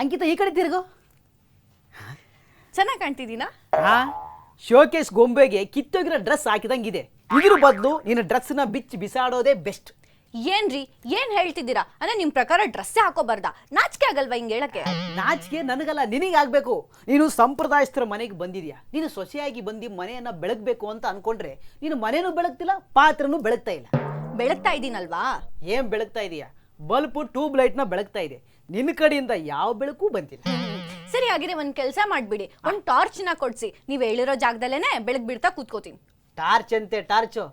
ಅಂಕಿತ ಈ ಕಡೆ ತಿರುಗು. ಚೆನ್ನಾಗಿ ಕಾಣ್ತಿದ್ದೀನಾ? Showcase ಗೊಂಬೆಗೆ ಕಿತ್ತೋಗಿರೋ dress ಹಾಕಿದಂಗಿದೆ. ಇದ್ರ ಬದಲು ನೀನು ಡ್ರೆಸ್ನ ಬಿಚ್ಚಿ ಬಿಸಾಡೋದೇ ಬೆಸ್ಟ್. ಏನ್ರಿ ಏನ್ ಹೇಳ್ತಿದ್ದೀರಾ? ಅಂದ್ರೆ ನಿಮ್ ಪ್ರಕಾರ ಡ್ರೆಸ್ಸೇ ಹಾಕೋಬಾರ್ದಾ? ನಾಚಿಕೆ ಆಗಲ್ವಾ ಹಿಂಗ್ ಹೇಳಕ್ಕೆ? ನಾಚಿಕೆ ನನಗಲ್ಲ, ನಿನಗಾಗಬೇಕು. ನೀನು ಸಂಪ್ರದಾಯಸ್ಥರ ಮನೆಗೆ ಬಂದಿದ್ಯಾ, ನೀನು ಸೊಸೆಯಾಗಿ ಬಂದು ಮನೆಯನ್ನ ಬೆಳಗ್ಬೇಕು ಅಂತ ಅನ್ಕೊಂಡ್ರೆ ನೀನು ಮನೇನೂ ಬೆಳಗ್ತಿಲ್ಲ, ಪಾತ್ರನೂ ಬೆಳಗ್ತಾ ಇಲ್ಲ. ಬೆಳಗ್ತಾ ಇದ್ದೀನಲ್ವಾ? ಏನ್ ಬೆಳಗ್ತಾ ಇದೀಯಾ? ಬಲ್ಬ್ ಟ್ಯೂಬ್ ಲೈಟ್ನ ಬೆಳಗ್ತಾ ಇದೆ. ನಿನ್ನ ಕಡೆಯಿಂದ ಯಾವ ಬೆಳಕು ಬಂದಿಲ್ಲ. ಸರಿ, ಹಾಗಿದ್ರೆ ಒಂದ್ ಕೆಲಸ ಮಾಡ್ಬಿಡಿ, ಒಂದ್ ಟಾರ್ಚ್ನ ಕೊಡ್ಸಿ. ನೀವ್ ಹೇಳಿರೋ ಜಾಗದಲ್ಲೇನೆ ಬೆಳಗ್ ಬಿಡ್ತಾ ಕೂತ್ಕೋತೀನಿ. ಟಾರ್ಚ್ ಅಂತೆ ಟಾರ್ಚು?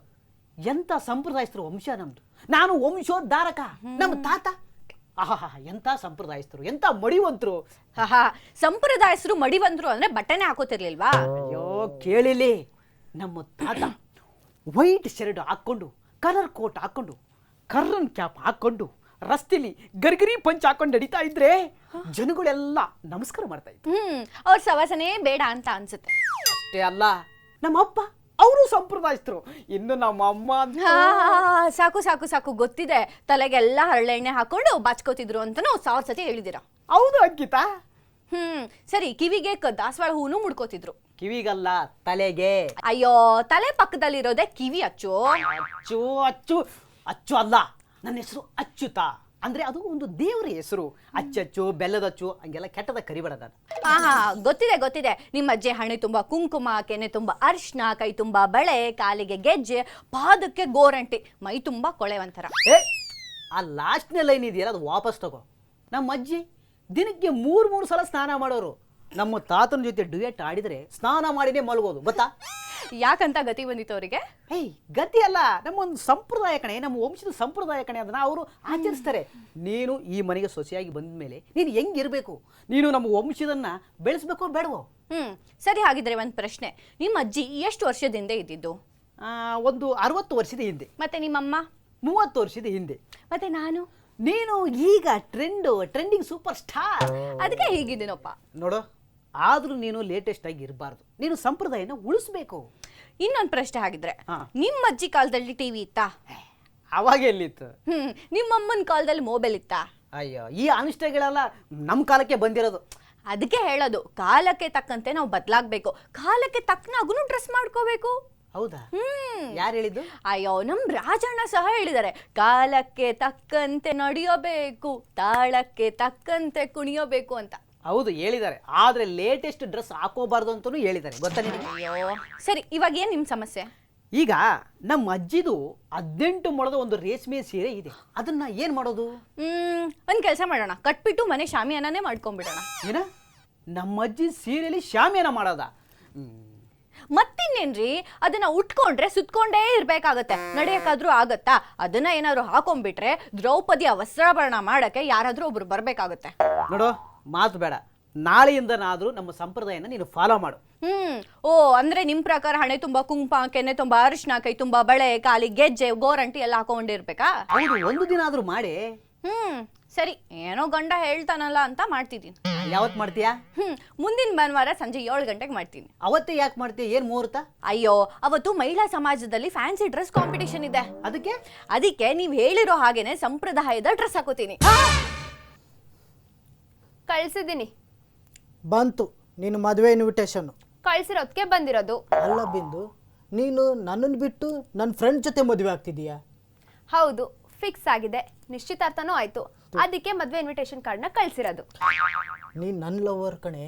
ಎಂತ ಸಂಪ್ರದಾಯಸ್ಥರು ವಂಶ ನಮ್ದು. ನಾನು ವಂಶೋದ್ಧಾರಕ. ನಮ್ಮ ತಾತ ಆಹಾ ಎಂತ ಸಂಪ್ರದಾಯಸ್ಥರು, ಎಂತ ಮಡಿವಂತರು. ಸಂಪ್ರದಾಯಸ್ಥರು ಮಡಿವಂತರು ಅಂದ್ರೆ ಬಟ್ಟೆನೆ ಹಾಕೋತಿರ್ಲಿಲ್ವಾ? ಅಯ್ಯೋ ಕೇಳಿಲಿ, ನಮ್ಮ ತಾತ ವೈಟ್ ಶರ್ಟ್ ಹಾಕೊಂಡು, ಕಲರ್ ಕೋಟ್ ಹಾಕೊಂಡು, ಕರ್ರನ್ ಕ್ಯಾಪ್ ಹಾಕೊಂಡು ರಸ್ತೆಲಿ ಗರ್ಗರಿ ಪಂಚ್ ಹಾಕೊಂಡು ನಡೀತಾ ಇದ್ರೆ ಜನಗಳೆಲ್ಲ ನಮಸ್ಕಾರ ಮಾಡ್ತಾ ಇದ್ರು. ಅವ್ರ ಸವಾಸನೆ ಬೇಡ ಅಂತ ಅನ್ಸುತ್ತೆ. ಅಷ್ಟೇ ಅಲ್ಲ, ನಮ್ಮಪ್ಪ ಅವರು ಸಂಪ್ರದಾಯಸ್ಥರು. ಇನ್ನು ನಮ್ಮಮ್ಮ ಸಾಕು ಸಾಕು ಸಾಕು, ಗೊತ್ತಿದೆ. ತಲೆಗೆಲ್ಲ ಹರಳೆಣ್ಣೆ ಹಾಕೊಂಡು ಬಾಚ್ಕೋತಿದ್ರು ಅಂತಾನು 1000 ಸತಿ ಹೇಳಿದಿರ. ಹೌದು ಅಂಕಿತಾ. ಸರಿ, ಕಿವಿಗೆ ದಾಸವಾಳ ಹೂನು ಮುಡ್ಕೋತಿದ್ರು. ಕಿವಿಗಲ್ಲ, ತಲೆಗೆ. ಅಯ್ಯೋ, ತಲೆ ಪಕ್ಕದಲ್ಲಿರೋದೆ ಕಿವಿ ಅಚ್ಚು. ಅಚ್ಚು ಅಚ್ಚು ಅಚ್ಚು ಅಲ್ಲ, ನನ್ನ ಹೆಸರು ಅಚ್ಚುತ. ಅಂದ್ರೆ ಅದು ಒಂದು ದೇವರ ಹೆಸರು. ಅಚ್ಚಚ್ಚು, ಬೆಲ್ಲದಚ್ಚು ಹಂಗೆಲ್ಲ ಕೆಟ್ಟದ ಕರಿಬೇಡ. ಗೊತ್ತಿದೆ ಗೊತ್ತಿದೆ. ನಿಮ್ಮ ಅಜ್ಜೆ ಹಣೆ ತುಂಬಾ ಕುಂಕುಮ, ಕೆನೆ ತುಂಬಾ ಅರ್ಶನ, ಕೈ ತುಂಬಾ ಬಳೆ, ಕಾಲಿಗೆ ಗೆಜ್ಜೆ, ಪಾದಕ್ಕೆ ಗೋರಂಟಿ, ಮೈ ತುಂಬಾ ಕೊಳೆವಂತರ. ಆ ಲಾಸ್ಟ್ನೇ ಲೈನ್ ಇದೆಯಲ್ಲ, ಅದು ವಾಪಸ್ ತಗೋ. ನಮ್ಮ ಅಜ್ಜಿ ದಿನಕ್ಕೆ 3 ಸಲ ಸ್ನಾನ ಮಾಡೋರು. ನಮ್ಮ ತಾತನ ಜೊತೆ ಡ್ಯುಯೆಟ್ ಆಡಿದ್ರೆ ಸ್ನಾನ ಮಾಡಿನೇ ಮಲಗೋದು, ಗೊತ್ತಾ? ಯಾಕಂತ ಗತಿ ಬಂದಿತ್ತು ಅವರಿಗೆ? ಗತಿ ಅಲ್ಲ, ನಮ್ಮೊಂದು ಸಂಪ್ರದಾಯ ಕಣೆ, ನಮ್ಮ ವಂಶದ ಸಂಪ್ರದಾಯ ಕಣೆ. ಅದನ್ನ ಅವರು ಆಚರಿಸ್ತಾರೆ. ನೀನು ಈ ಮನೆಗೆ ಸೊಸೆಯಾಗಿ ಬಂದ ಮೇಲೆ ನೀನು ಹೆಂಗಿರ್ಬೇಕು? ನೀನು ನಮ್ಮ ವಂಶದನ್ನ ಬೆಳೆಸ್ಬೇಕೋ ಬೇಡವೋ? ಸರಿ, ಹಾಗಿದ್ರೆ ಒಂದು ಪ್ರಶ್ನೆ. ನಿಮ್ಮ ಅಜ್ಜಿ ಎಷ್ಟು ವರ್ಷದಿಂದ ಇದ್ದಿದ್ದು? ಒಂದು 60 ವರ್ಷದ ಹಿಂದೆ. ಮತ್ತೆ ನಿಮ್ಮಮ್ಮ? 30 ವರ್ಷದ ಹಿಂದೆ. ಮತ್ತೆ ನೀನು ಈಗ ಟ್ರೆಂಡಿಂಗ್ ಸೂಪರ್ ಸ್ಟಾರ್. ಅದಕ್ಕೆ ಹೀಗಿದ್ದೀನಪ್ಪ ನೋಡು. ಆದ್ರೂ ನೀನು ಲೇಟೆಸ್ಟ್ ಆಗಿ ಇರಬಾರ್ದು. ನೀನು ಸಂಪ್ರದಾಯನ ಉಳಿಸ್ಬೇಕು. ಇನ್ನೊಂದು ಪ್ರಶ್ನೆ, ಹಾಗಿದ್ರೆ ನಿಮ್ಮ ಅಜ್ಜಿ ಕಾಲದಲ್ಲಿ ಟಿವಿ ಇತ್ತಾ? ಅವಾಗ ಎಲ್ಲಿತ್ತು? ನಿಮ್ಮಮ್ಮನ ಕಾಲದಲ್ಲಿ ಮೊಬೈಲ್ ಇತ್ತಾ? ಅಯ್ಯೋ, ಈ ಅನಿಷ್ಟಗಳೆಲ್ಲ ನಮ್ಮ ಕಾಲಕ್ಕೆ ಬಂದಿರೋದು. ಅದಕ್ಕೆ ಹೇಳೋದು, ಕಾಲಕ್ಕೆ ತಕ್ಕಂತೆ ನಾವು ಬದಲಾಗಬೇಕು, ಕಾಲಕ್ಕೆ ತಕ್ಕನಾಗೂ ಡ್ರೆಸ್ ಮಾಡ್ಕೋಬೇಕು. ಹೌದಾ? ಯಾರು ಹೇಳಿದ್ದು? ಅಯ್ಯೋ, ನಮ್ ರಾಜಣ್ಣ ಸಹ ಹೇಳಿದ್ದಾರೆ, ಕಾಲಕ್ಕೆ ತಕ್ಕಂತೆ ನಡೆಯಬೇಕು, ತಾಳಕ್ಕೆ ತಕ್ಕಂತೆ ಕುಣಿಯಬೇಕು ಅಂತ. ಹೌದು, ಹೇಳಿದ್ದಾರೆ. ಆದ್ರೆ ಲೇಟೆಸ್ಟ್ ಡ್ರೆಸ್ ಹಾಕೋಬಾರ್ದು ಅಂತಾನೂ ಹೇಳಿದ್ದಾರೆ, ಗೊತ್ತಾ ನಿನಗೆ? ಅಯ್ಯೋ, ಸರಿ, ಇವಾಗ ಏನ್ ನಿಮ್ ಸಮಸ್ಯೆ? ಈಗ ನಮ್ಮ ಅಜ್ಜಿದು 18 ಮೊಳದ ಒಂದು ರೇಷ್ಮೆ ಸೀರೆ ಇದೆ. ಅದನ್ನ ಏನ್ ಮಾಡೋದು? ಒಂದ್ ಕೆಲಸ ಮಾಡೋಣ, ಕಟ್ಬಿಟ್ಟು ಮನೆ ಶಾಮಿಯಾನೇ ಮಾಡ್ಕೊಂಡ್ಬಿಡೋಣ. ಏನ? ನಮ್ಮ ಅಜ್ಜಿ ಸೀರೆಯಲ್ಲಿ ಶಾಮಿಯಾನ ಮಾಡೋದ? ಮತ್ತಿನ್ನೇನ್ರಿ, ಅದನ್ನ ಉಟ್ಕೊಂಡ್ರೆ ಸುತ್ಕೊಂಡೇ ಇರ್ಬೇಕಾಗತ್ತೆ, ನಡೆಯಕ್ಕಾದ್ರೂ ಆಗತ್ತಾ? ಅದನ್ನ ಏನಾದ್ರು ಹಾಕೊಂಡ್ಬಿಟ್ರೆ ದ್ರೌಪದಿಯ ವಸ್ತ್ರಾಭರಣ ಮಾಡಕ್ಕೆ ಯಾರಾದ್ರೂ ಒಬ್ರು ಬರ್ಬೇಕಾಗತ್ತೆ. ನೋಡು, ಮಾತು ಬೇಡ. ನಾಳೆಯಿಂದನಾದ್ರೂ ನಮ್ಮ ಸಂಪ್ರದಾಯನ ನೀನು ಫಾಲೋ ಮಾಡು. ಓ, ಅಂದ್ರೆ ನಿಮ್ ಪ್ರಕಾರ ಹಣೆ ತುಂಬಾ ಕುಂಕುಮ, ಕೆನೆ ತುಂಬಾ ಅರಿಶಿನ, ಕೈ ತುಂಬಾ ಬಳೆ, ಕಾಲಿ ಗೆಜ್ಜೆ, ಗೋರಂಟಿ ಎಲ್ಲ ಹಾಕೊಂಡಿರ್ಬೇಕಾ? ಹೌದು, ಒಂದು ದಿನ ಆದ್ರೂ ಮಾಡಿ. ಸರಿ, ಏನೋ ಗಂಡ ಹೇಳ್ತಾನಲ್ಲ ಅಂತ ಮಾಡ್ತಿದ್ದೀನಿ. ಯಾವತ್ ಮಾಡ್ತೀಯಾ? ಮುಂದಿನ ಭಾನುವಾರ ಸಂಜೆ 7 ಗಂಟೆಗೆ ಮಾಡ್ತೀನಿ. ಅವತ್ತೇ ಯಾಕೆ ಮಾಡ್ತೀಯ? ಏನ್ ಮುಹೂರ್ತ? ಅಯ್ಯೋ, ಅವತ್ತು ಮಹಿಳಾ ಸಮಾಜದಲ್ಲಿ ಫ್ಯಾನ್ಸಿ ಡ್ರೆಸ್ ಕಾಂಪಿಟೇಷನ್ ಇದೆ. ಅದಕ್ಕೆ ನೀವ್ ಹೇಳಿರೋ ಹಾಗೇನೆ ಸಂಪ್ರದಾಯದ ಡ್ರೆಸ್ ಹಾಕೋತೀನಿ. ಕಳ್ಸಿದ್ದೀನಿ. ಬಂತು ನೀನು ಮದುವೆ ಇನ್ವಿಟೇಷನ್. ಕಳ್ಸಿರೋದಕ್ಕೆ ಬಂದಿರೋದು. ಅಲ್ಲ ಬಿಂದು, ನೀನು ನನ್ನನ್ನು ಬಿಟ್ಟು ನನ್ನ ಫ್ರೆಂಡ್ ಜೊತೆ ಮದುವೆ ಆಗ್ತಿದೀಯಾ? ಹೌದು, ಫಿಕ್ಸ್ ಆಗಿದೆ, ನಿಶ್ಚಿತಾರ್ಥನೂ ಆಯ್ತು. ಅದಕ್ಕೆ ಮದುವೆ ಇನ್ವಿಟೇಷನ್ ಕಾರ್ಡ್ನ ಕಳ್ಸಿರೋದು. ನೀನು ನನ್ನ ಲವರ್ ಕಣೆ.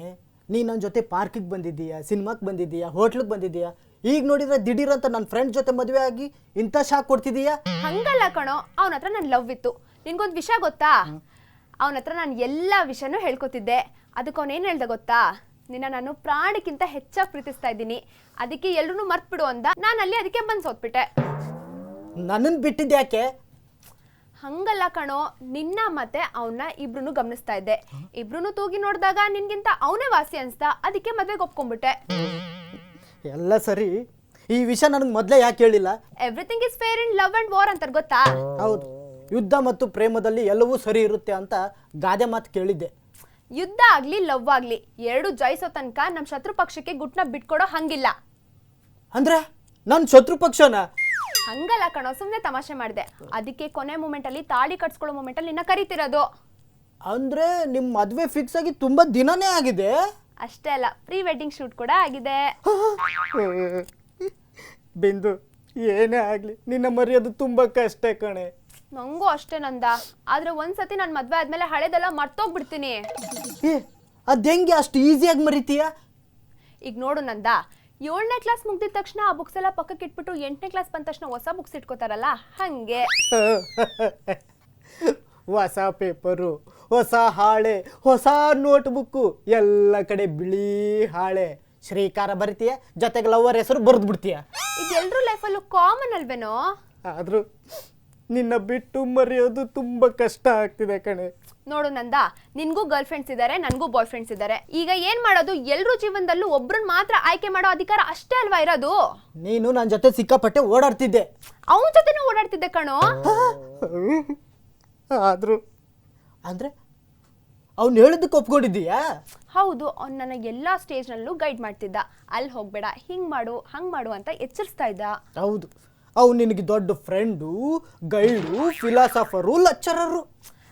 ನೀನು ನನ್ನ ಜೊತೆ ಪಾರ್ಕಿಗೆ ಬಂದಿದ್ದೀಯಾ, ಸಿನಿಮಾಕ್ಕೆ ಬಂದಿದ್ದೀಯಾ, ಹೋಟ್ಲಿಗೆ ಬಂದಿದ್ದೀಯಾ. ಈಗ ನೋಡಿದ್ರೆ ದಿಢೀರ್ ಅಂತ ನನ್ನ ಫ್ರೆಂಡ್ ಜೊತೆ ಮದುವೆ ಆಗಿ ಇಂಥ ಶಾಕ್ ಕೊಡ್ತಿದೀಯಾ? ಹಂಗಲ್ಲ ಕಣೋ, ಅವನ ಹತ್ರ ನನ್ನ ಲವ್ ಇತ್ತು. ನಿನ್ಗೊಂದು ವಿಷಯ ಗೊತ್ತಾ? ಅವನ ಹತ್ರ ನಾನು ಎಲ್ಲ ವಿಷಯನೂ ಹೇಳ್ಕೊತಿದ್ದೆ. ಅದಕ್ಕೆ ಅವನೇನು ಹೇಳ್ದೆ ಗೊತ್ತಾ? ನಿನ್ನ ನಾನು ಪ್ರಾಣಕ್ಕಿಂತ ಹೆಚ್ಚಾಗಿ ಪ್ರೀತಿಸ್ತಾ ಇದ್ದೀನಿ, ಅದಕ್ಕೆ ಎಲ್ಲರೂ ಮರ್ತ್ಬಿಡು ಅಂದ. ನಾನು ಅಲ್ಲಿ ಅದಕ್ಕೆ ಬಂದು ಸೋತ್ಬಿಟ್ಟೆ. ನನ್ನನ್ನು ಬಿಟ್ಟಿದ್ಯಾಕೆ? ಹಂಗಲ್ಲ ಕಣೋ, ನಿನ್ನ ಮತ್ತೆ ಅವನ್ನ ಇಬ್ರು ಗಮನಿಸ್ತಾ ಇದ್ದೆ. ಇಬ್ರು ತೂಗಿ ನೋಡಿದಾಗ ನಿನ್ಗಿಂತ ಅವನೇ ವಾಸಿ ಅನ್ಸ್ತಾ, ಅದಕ್ಕೆ ಮದ್ವೆಗೆ ಒಪ್ಕೊಂಡ್ಬಿಟ್ಟೆ. ಎಲ್ಲ ಸರಿ, ಈ ವಿಷಯ ನನಗೆ ಮೊದಲೇ ಯಾಕೆ ಹೇಳಿಲ್ಲ? Everything is fair in love and war ಅಂತಾರೆ, ಗೊತ್ತಾ? ಹೌದು, ಯುದ್ಧ ಮತ್ತು ಪ್ರೇಮದಲ್ಲಿ ಎಲ್ಲವೂ ಸರಿ ಇರುತ್ತೆ ಅಂತ ಗಾದೆ ಮಾತು ಕೇಳಿದ್ದೆ. ಯುದ್ಧ ಆಗ್ಲಿ ಲವ್ ಆಗ್ಲಿ ಎರಡು ಜಯಿಸೋ ತನಕ ನಮ್ಮ ಶತ್ರು ಪಕ್ಷಕ್ಕೆ ಗುಟ್ನ ಬಿಟ್ಕೊಡೋ ಹಂಗಿಲ್ಲ. ಅಂದ್ರೆ ನನ್ನ ಶತ್ರು ಪಕ್ಷನ? ಹಂಗಲ್ಲ ಕಣೋ, ಸುಮ್ಮನೆ ತಮಾಷೆ ಮಾಡಿದೆ. ಅದಕ್ಕೆ ಕೊನೆ ಮೂಮೆಂಟ್ ಅಲ್ಲಿ ತಾಳಿ ಕಟ್ಸ್ಕೊಳ್ಳೋ ಮೂಮೆಂಟ್ ಅಲ್ಲಿ ನಿನ್ನ ಕರಿತಿರೋದು. ಅಂದರೆ ನಿಮ್ಮ ಮದುವೆ ಫಿಕ್ಸ್ ಆಗಿ ತುಂಬ ದಿನನೇ ಆಗಿದೆ. ಅಷ್ಟೇ ಅಲ್ಲ, ಪ್ರೀ ವೆಡ್ಡಿಂಗ್ ಶೂಟ್ ಕೂಡ ಆಗಿದೆ. ಬಿಂದು, ಏನೇ ಆಗಲಿ ನಿನ್ನ ಮರೆಯೋದು ತುಂಬ ಕಷ್ಟ ಕಣೆ. ನಂಗೂ ಅಷ್ಟೇ ನಂದ. ಆದ್ರೆ ಒಂದ್ಸತಿ ನಾನು ಮದ್ವೆ ಆದ್ಮೇಲೆ ಹಳೇದೆಲ್ಲ ಮರ್ತೋಗ್ಬಿಡ್ತೀನಿ. ಏ ಅದು ಹೆಂಗೆ ಅಷ್ಟು ಈಸಿಯಾಗಿ ಮರಿತೀಯ? ಈಗ ನೋಡು ನಂದ, 7ನೇ ಕ್ಲಾಸ್ ಮುಗ್ದಿದ ತಕ್ಷಣ ಆ ಬುಕ್ಸ್ ಎಲ್ಲ ಪಕ್ಕಕ್ಕೆ ಇಟ್ಬಿಟ್ಟು 8ನೇ ಕ್ಲಾಸ್ ಬಂದ ತಕ್ಷಣ ಹೊಸ ಬುಕ್ಸ್ ಇಟ್ಕೋತಾರಲ್ಲ, ಹಂಗೆ. ಹೊಸ ಪೇಪರು, ಹೊಸ ಹಾಳೆ, ಹೊಸ ನೋಟ್ಬುಕ್ಕು, ಎಲ್ಲ ಕಡೆ ಬಿಳಿ ಹಾಳೆ. ಶ್ರೀಕಾರ ಬರಿತೀಯ, ಜೊತೆಗೆ ಲವರ್ ಹೆಸರು ಬರೆದು ಬಿಡ್ತೀಯ. ಇದೆಲ್ಲರೂ ಲೈಫಲ್ಲೂ ಕಾಮನ್ ಅಲ್ವೇನೋ? ಆದರೂ ನಿನ್ನ ಬಿಟ್ಟು ಮರೆಯೋದು ತುಂಬ ಕಷ್ಟ ಆಗ್ತಿದೆ ಕಣೆ. ನೋಡು ನಂದ, ನಿನ್ಗೂ ಗರ್ಲ್ ಫ್ರೆಂಡ್ಸ್ ಇದ್ದಾರೆ, ನನಗೂ ಬಾಯ್ ಫ್ರೆಂಡ್ಸ್ ಇದ್ದಾರೆ. ಈಗ ಏನ್ ಮಾಡೋದು? ಎಲ್ಲರೂ ಜೀವನದಲ್ಲೂ ಒಬ್ರನ್ನ ಮಾತ್ರ ಆಯ್ಕೆ ಮಾಡೋ ಅಧಿಕಾರ ಅಷ್ಟೇ ಅಲ್ವಾ ಇರೋದು? ನೀನು ನನ್ನ ಜೊತೆ ಸಿಕ್ಕಾಪಟ್ಟೆ ಓಡಾಡ್ತಿದ್ದೆ. ಅವನ ಜೊತೆನೂ ಓಡಾಡ್ತಿದ್ದೆ ಕಣೋ. ಆದರೂ ಅಂದರೆ ಅವ್ನು ಹೇಳಿದ್ದಕ್ಕೆ ಒಪ್ಕೊಂಡಿದ್ದೀಯಾ? ಹೌದು, ಅವ್ನು ನನ್ನ ಎಲ್ಲಾ ಸ್ಟೇಜ್ನಲ್ಲೂ ಗೈಡ್ ಮಾಡ್ತಿದ್ದ. ಅಲ್ಲಿ ಹೋಗ್ಬೇಡ, ಹಿಂಗ್ ಮಾಡು, ಹಂಗ್ ಮಾಡು ಅಂತ ಎಚ್ಚರಿಸ್ತಾ ಇದ್ದ. ಹೌದು, ಅವ್ನು ನಿನಗೆ ದೊಡ್ಡ ಫ್ರೆಂಡು, ಗೈಡು, ಫಿಲಾಸಫರು, ಲೆಕ್ಚರರು.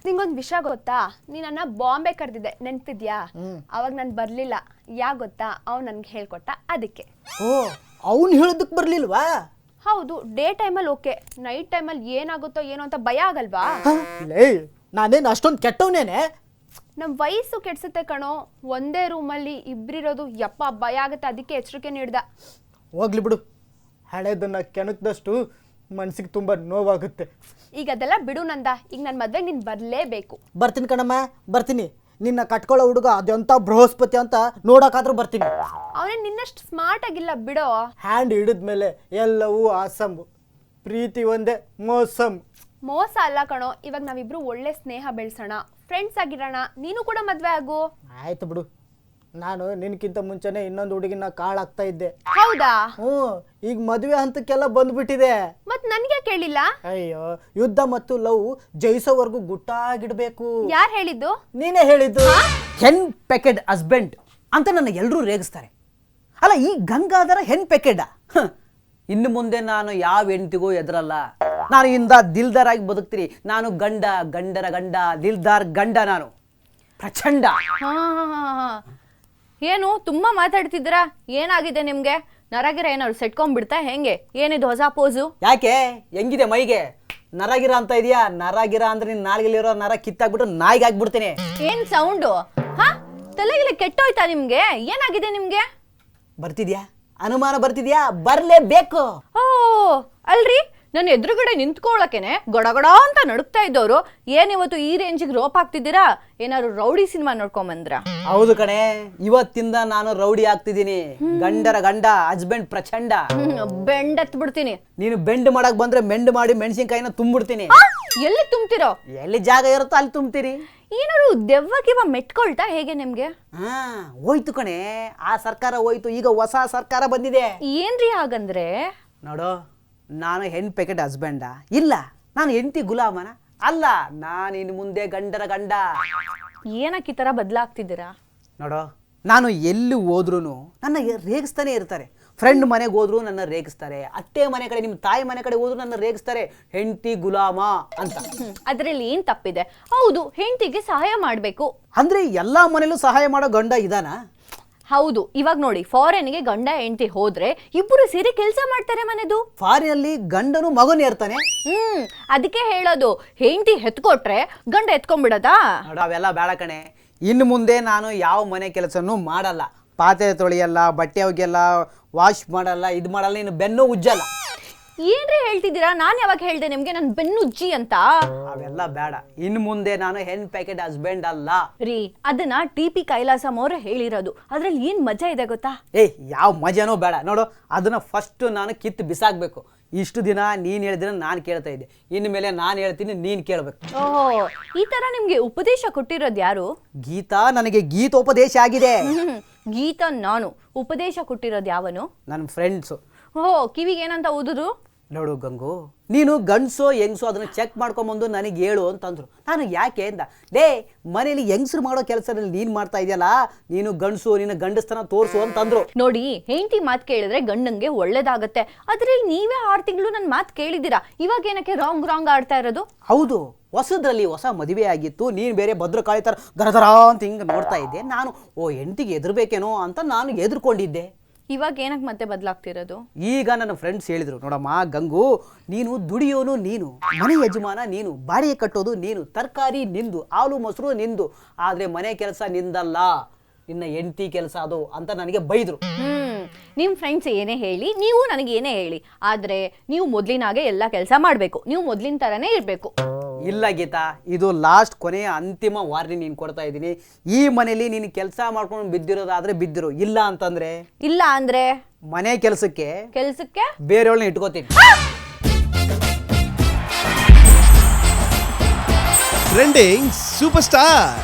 ನಿಂಗೊಂದು ವಿಷಯ ಗೊತ್ತಾ? ನೀ ನನ್ನ ಬಾಂಬೆ ಕರೆದಿದ್ದೆ, ನೆನ್ಪಿದ್ಯಾ? ಅವಾಗ ನಾನು ಬರ್ಲಿಲ್ಲ. ಯಾಕೆ ಗೊತ್ತಾ? ಅವ್ನು ನನ್ಗೆ ಹೇಳ್ಕೊಟ್ಟ, ಅದಕ್ಕೆ. ಓ, ಅವ್ನು ಹೇಳೋದಕ್ಕೆ ಬರಲಿಲ್ವಾ? ಹೌದು, ಡೇ ಟೈಮಲ್ಲಿ ಓಕೆ, ನೈಟ್ ಟೈಮಲ್ಲಿ ಏನಾಗುತ್ತೋ ಏನೋ ಅಂತ ಭಯ ಆಗಲ್ವಾ? ಲೇ, ನಾನೇನು ಅಷ್ಟೊಂದು ಕೆಟ್ಟವನೇನೆ? ನಮ್ಮ ವಯಸ್ಸು ಕೆಡ್ಸುತ್ತೆ ಕಣೋ. ಒಂದೇ ರೂಮಲ್ಲಿ ಇಬ್ರಿರೋದು ಯಪ್ಪ ಭಯ ಆಗುತ್ತೆ, ಅದಕ್ಕೆ ಎಚ್ಚರಿಕೆ ನೀಡ್ದ. ಹೋಗ್ಲಿ ಬಿಡು, ಹಳೇದನ್ನ ಕೆಣಕ್ದಷ್ಟು ಮನ್ಸಿಗೆ ತುಂಬ ನೋವಾಗುತ್ತೆ. ಈಗ ಅದೆಲ್ಲ ಬಿಡು ನಂದ. ಈಗ ನನ್ನ ಮದ್ವೆಗೆ ನೀನು ಬರಲೇಬೇಕು. ಬರ್ತೀನಿ ಕಣಮ್ಮ, ಬರ್ತೀನಿ. ನಿನ್ನ ಕಟ್ಕೊಳ್ಳೋ ಹುಡುಗ ಅದೆಂಥ ಬೃಹಸ್ಪತಿ ಅಂತ ನೋಡೋಕ್ಕಾದ್ರೂ ಬರ್ತೀನಿ. ಅವನೇ ನಿನ್ನಷ್ಟು ಸ್ಮಾರ್ಟ್ ಆಗಿಲ್ಲ ಬಿಡೋ. ಹ್ಯಾಂಡ್ ಹಿಡಿದ್ಮೇಲೆ ಎಲ್ಲವೂ ಆಸಮ್, ಪ್ರೀತಿ ಒಂದೇ ಮೋಸಮ್. ಮೋಸ ಅಲ್ಲ ಕಣೋ. ಇವಾಗ ನಾವಿಬ್ರು ಒಳ್ಳೆ ಸ್ನೇಹ ಬೆಳೆಸೋಣ, ಫ್ರೆಂಡ್ಸ್ ಆಗಿರೋಣ. ನೀನು ಕೂಡ ಮದ್ವೆ ಆಗು. ಆಯ್ತು ಬಿಡು, ನಾನು ನಿನ್ಕಿಂತ ಮುಂಚೆನೆ ಇನ್ನೊಂದು ಹುಡುಗಿನ ಕಾಳಾಗ್ತಾ ಇದ್ದೆ. ಹೌದಾ? ಈಗ ಮದುವೆ ಹಂತಕ್ಕೆಲ್ಲ ಬಂದ್ಬಿಟ್ಟಿದೆ. ಮತ್ ನನ್ಗೆ ಕೇಳಿಲ್ಲ? ಅಯ್ಯೋ, ಯುದ್ಧ ಮತ್ತು ಲವ್ ಜಯಿಸೋವರೆಗೂ ಗುಟ್ಟಾಗಿಡ್ಬೇಕು. ಯಾರು ಹೇಳಿದ್ದು? ನೀನೇ ಹೇಳಿದ್ದು. ಹೆನ್ ಪೆಕೆಡ್ ಹಸ್ಬೆಂಡ್ ಅಂತ ನನ್ನ ಎಲ್ಲರೂ ರೇಗಿಸ್ತಾರೆ. ಅಲ್ಲ, ಈ ಗಂಗಾಧರ ಹೆನ್ ಪೆಕೆಡ? ಇನ್ನು ಮುಂದೆ ನಾನು ಯಾವ ಹೆಂಡತಿಗೂ ಎದುರಲ್ಲ. ನಾನು ಇಂದ ದಿಲ್ದಾರ್ ಆಗಿ ಬದುಕ್ತೀನಿ. ನಾನು ಗಂಡ, ಗಂಡರ ಗಂಡ, ದಿಲ್ದಾರ್ ಗಂಡ. ನಾನು ಪ್ರಚಂಡ. ಏನು ತುಂಬಾ ಮಾತಾಡ್ತಿದ್ದೀರಾ? ಏನಾಗಿದೆ ನಿಮ್ಗೆ? ನರಗಿರ ಏನಾದ್ರು ಸೆಟ್ಕೊಂಡ್ಬಿಡ್ತಾ ಹೆಂಗೆ? ಏನಿದು ಹೊಸ ಪೋಸು? ಯಾಕೆ, ಹೆಂಗಿದೆ ಮೈಗೆ? ನರಗಿರ ಅಂತ ಇದೆಯಾ? ನರಗಿರ ಅಂದ್ರೆ ನಿನ್ನ ನಾಲ್ಗೆಲಿರೋ ನರ ಕಿತ್ತಾಕ್ಬಿಟ್ಟು ನಾಯಿಗೆ ಹಾಕ್ಬಿಡ್ತೀನಿ. ಏನ್ ಸೌಂಡು? ಹಾ, ತಲೆಗಿಲೆ ಕೆಟ್ಟೋಯ್ತಾ ನಿಮ್ಗೆ? ಏನಾಗಿದೆ ನಿಮ್ಗೆ? ಬರ್ತಿದ್ಯಾ? ಅನುಮಾನ ಬರ್ತಿದ್ಯಾ? ಬರ್ಲೇಬೇಕು. ಓ, ಅಲ್ರಿ, ನನ್ನ ಎದುರುಗಡೆ ನಿಂತ್ಕೊಳ್ಳೋಕೆನೆ ಗಡಗಡ ಅಂತ ನಡುಕ್ತಾ ಇದ್ದವರು ಏನಿವತ್ತು ಈ ರೇಂಜಿಗೆ ರೋಪ್ ಹಾಕ್ತಿದ್ದೀರಾ? ಏನಾದ್ರು ರೌಡಿ ಸಿನಿಮಾ ನೋಡ್ಕೊಂಬಂದ್ರ? ಹೌದು ಕಣೆ, ಇವತ್ತಿಂದ ನಾನು ರೌಡಿ ಆಗ್ತಿದ್ದೀನಿ. ಗಂಡರ ಗಂಡ, ಹಸ್ಬೆಂಡ್ ಪ್ರಚಂಡ. ಬೆಂಡತ್ ಬಿಡ್ತೀನಿ. ನೀನು ಬೆಂಡ್ ಮಾಡಕ್ ಬಂದ್ರೆ ಮೆಂಡ್ ಮಾಡಿ ಮೆಣಸಿನ್ಕಾಯಿನ ತುಂಬಿಡ್ತೀನಿ. ಎಲ್ಲಿ ತುಂಬ್ತಿರೋ? ಎಲ್ಲಿ ಜಾಗ ಇರುತ್ತೋ ಅಲ್ಲಿ ತುಂಬ್ತೀರಿ. ಏನಾದ್ರು ದೆವ್ವಗಿವ ಮೆಟ್ಕೊಳ್ತಾ ಹೇಗೆ ನಿಮ್ಗೆ? ಹೋಯ್ತು ಕಣೆ, ಆ ಸರ್ಕಾರ ಹೋಯ್ತು, ಈಗ ಹೊಸ ಸರ್ಕಾರ ಬಂದಿದೆ. ಏನ್ರಿ ಹಾಗಂದ್ರೆ? ನೋಡು, ನಾನು ಹೆಣ್ ಪ್ಯಾಕೆಟ್ ಹಸ್ಬೆಂಡ ಇಲ್ಲ, ನಾನು ಹೆಂಡತಿ ಗುಲಾಮನ ಅಲ್ಲ. ನಾನು ಇನ್ನು ಮುಂದೆ ಗಂಡರ ಗಂಡ. ಏನಕ್ಕೆ ಈ ತರ ಬದಲಾಗ್ತಿದ್ದೀರಾ? ನೋಡು, ನಾನು ಎಲ್ಲಿ ಹೋದ್ರೂ ನನ್ನ ರೇಗಿಸ್ತಾನೆ ಇರ್ತಾರೆ. ಫ್ರೆಂಡ್ ಮನೆಗೆ ಹೋದ್ರು ನನ್ನ ರೇಗಿಸ್ತಾರೆ. ಅತ್ತೆ ಮನೆ ಕಡೆ, ನಿಮ್ಮ ತಾಯಿ ಮನೆ ಕಡೆ ಹೋದ್ರು ನನ್ನ ರೇಗಿಸ್ತಾರೆ, ಹೆಂಡತಿ ಗುಲಾಮ ಅಂತ. ಅದ್ರಲ್ಲಿ ಏನ್ ತಪ್ಪಿದೆ? ಹೌದು, ಹೆಂಡತಿಗೆ ಸಹಾಯ ಮಾಡ್ಬೇಕು. ಅಂದ್ರೆ ಎಲ್ಲಾ ಮನೇಲೂ ಸಹಾಯ ಮಾಡೋ ಗಂಡ ಇದಾನ? ಹೌದು, ಇವಾಗ ನೋಡಿ, ಫಾರಿನ್ಗೆ ಗಂಡ ಹೆಂಡತಿ ಹೋದ್ರೆ ಇಬ್ಬರು ಸೇರಿ ಕೆಲಸ ಮಾಡ್ತಾರೆ ಮನೆದು. ಫಾರಿನಲ್ಲಿ ಗಂಡನು ಮಗನು ಇರ್ತಾನೆ. ಅದಕ್ಕೆ ಹೇಳೋದು, ಹೆಂಡತಿ ಹೆತ್ಕೊಟ್ರೆ ಗಂಡ ಎತ್ಕೊಂಡ್ಬಿಡದಾ? ನೋಡು, ಅವೆಲ್ಲ ಬೇಡ ಕಣೆ. ಇನ್ನು ಮುಂದೆ ನಾನು ಯಾವ ಮನೆ ಕೆಲಸನೂ ಮಾಡಲ್ಲ. ಪಾತ್ರೆ ತೊಳೆಯಲ್ಲ, ಬಟ್ಟೆ ಒಗೆಯಲ್ಲ, ವಾಶ್ ಮಾಡಲ್ಲ, ಇದು ಮಾಡಲ್ಲ, ಇನ್ನು ಬೆನ್ನು ಉಜ್ಜಲ್ಲ. ಏನ್ರಿ ಹೇಳ್ತಿದ್ದೀರಾ? ನಾನು ಯಾವಾಗ ಹೇಳ್ದೆ ನಿಮ್ಗೆ ನನ್ ಬೆನ್ನುಜ್ಜಿ ಅಂತ? ಅವೆಲ್ಲ ಬೇಡ. ಇನ್ನು ಮುಂದೆ ನಾನು ಹೆಣ್ ಪ್ಯಾಕೆಟ್ ಹಸ್ಬೆಂಡ್ ಅಲ್ಲ ರೀ. ಅದನ್ನ ಟಿ.ಪಿ. ಕೈಲಾಸಂ ಅವ್ರೆ ಹೇಳಿರೋದು. ಅದ್ರಲ್ಲಿ ಏನ್ ಮಜಾ ಇದೆ ಗೊತ್ತಾ? ಯಾವ ಮಜಾನೂ ಬೇಡ. ನೋಡು, ಅದನ್ನ ಫಸ್ಟ್ ನಾನು ಕಿತ್ತು ಬಿಸಾಕ್ಬೇಕು. ಇಷ್ಟು ದಿನ ನೀನ್ ಹೇಳಿದ್ರೆ ನಾನು ಕೇಳ್ತಾ ಇದ್ದೆ, ಇನ್ನು ಮೇಲೆ ನಾನು ಹೇಳ್ತೀನಿ, ನೀನ್ ಕೇಳ್ಬೇಕು. ಓಹೋ, ಈ ತರ ನಿಮ್ಗೆ ಉಪದೇಶ ಕೊಟ್ಟಿರೋದು ಯಾರು? ಗೀತಾ ನನಗೆ ಗೀತೋಪದೇಶ ಆಗಿದೆ. ಗೀತಾ ನಾನು. ಉಪದೇಶ ಕೊಟ್ಟಿರೋದು ಯಾವನು? ನನ್ನ ಫ್ರೆಂಡ್ಸು. ಓಹೋ, ಕಿವಿಗೆ ಏನಂತ ಓದುದು? ನೋಡು ಗಂಗು, ನೀನು ಗಂಡಸೋ ಹೆಂಗಸೋ ಅದನ್ನು ಚೆಕ್ ಮಾಡ್ಕೊಂಬಂದು ನನಗೆ ಹೇಳು ಅಂತಂದ್ರು. ನಾನು ಯಾಕೆ ಅಂದ, ಲೇ ಮನೇಲಿ ಹೆಂಗಸರು ಮಾಡೋ ಕೆಲಸದಲ್ಲಿ ನೀನು ಮಾಡ್ತಾ ಇದೆಯಲ್ಲ, ನೀನು ಗಂಡಸು, ನಿನ್ನ ಗಂಡಸ್ತನ ತೋರಿಸು ಅಂತಂದ್ರು. ನೋಡಿ, ಹೆಂಡತಿ ಮಾತು ಕೇಳಿದ್ರೆ ಗಂಡಂಗೆ ಒಳ್ಳೇದಾಗತ್ತೆ. ಅದ್ರಲ್ಲಿ ನೀವೇ 6 ತಿಂಗಳು ನನ್ನ ಮಾತು ಕೇಳಿದ್ದೀರಾ, ಇವಾಗ ಏನಕ್ಕೆ ರಾಂಗ್ ಆಡ್ತಾ ಇರೋದು? ಹೌದು, ಹೊಸದ್ರಲ್ಲಿ ಹೊಸ ಮದುವೆ ಆಗಿತ್ತು, ನೀನು ಬೇರೆ ಭದ್ರಕಾಳಿ ಥರ ಗರಗರ ಅಂತ ಹಿಂಗೆ ನೋಡ್ತಾ ಇದ್ದೆ. ನಾನು ಹೆಂಡತಿಗೆ ಎದುರ್ಬೇಕೇನೋ ಅಂತ ನಾನು ಎದುರ್ಕೊಂಡಿದ್ದೆ. ಇವಾಗ ಏನಕ್ಕೆ ಮತ್ತೆ ಬದಲಾಗ್ತಿರೋದು? ಈಗ ನನ್ನ ಫ್ರೆಂಡ್ಸ್ ಹೇಳಿದ್ರು, ನೋಡಮ್ಮ ಗಂಗು, ನೀನು ದುಡಿಯೋನು ನೀನು, ಮನೆ ಯಜಮಾನ ನೀನು, ಬಾಡಿಗೆ ಕಟ್ಟೋದು ನೀನು, ತರಕಾರಿ ನಿಂದು, ಹಾಲು ಮೊಸರು ನಿಂದು, ಆದರೆ ಮನೆ ಕೆಲಸ ನಿಂದಲ್ಲ, ನಿನ್ನ ಹೆಂಡತಿ ಕೆಲಸ ಅದು ಅಂತ ನನಗೆ ಬೈದ್ರು. ನಿಮ್ಮ ಫ್ರೆಂಡ್ಸ್ ಏನೇ ಹೇಳಿ, ನೀವು ನನಗೆ ಏನೇ ಹೇಳಿ, ಆದರೆ ನೀವು ಮೊದಲಿನಾಗೆ ಎಲ್ಲ ಕೆಲಸ ಮಾಡಬೇಕು, ನೀವು ಮೊದಲಿನ ಥರನೇ ಇರಬೇಕು. ಇಲ್ಲ ಗೀತಾ, ಇದು ಲಾಸ್ಟ್ ಕೊನೆಯ ಅಂತಿಮ ವಾರ್ನಿಂಗ್ ನೀನು ಕೊಡ್ತಾ ಇದ್ದೀನಿ. ಈ ಮನೇಲಿ ನೀನು ಕೆಲಸ ಮಾಡ್ಕೊಂಡು ಬಿದ್ದಿರೋದಾದ್ರೆ ಬಿದ್ದಿರು, ಇಲ್ಲ ಅಂದ್ರೆ ಮನೆ ಕೆಲಸಕ್ಕೆ ಬೇರೆಯವ್ಳನ್ನ ಇಟ್ಕೋತೀನಿ. Trending super star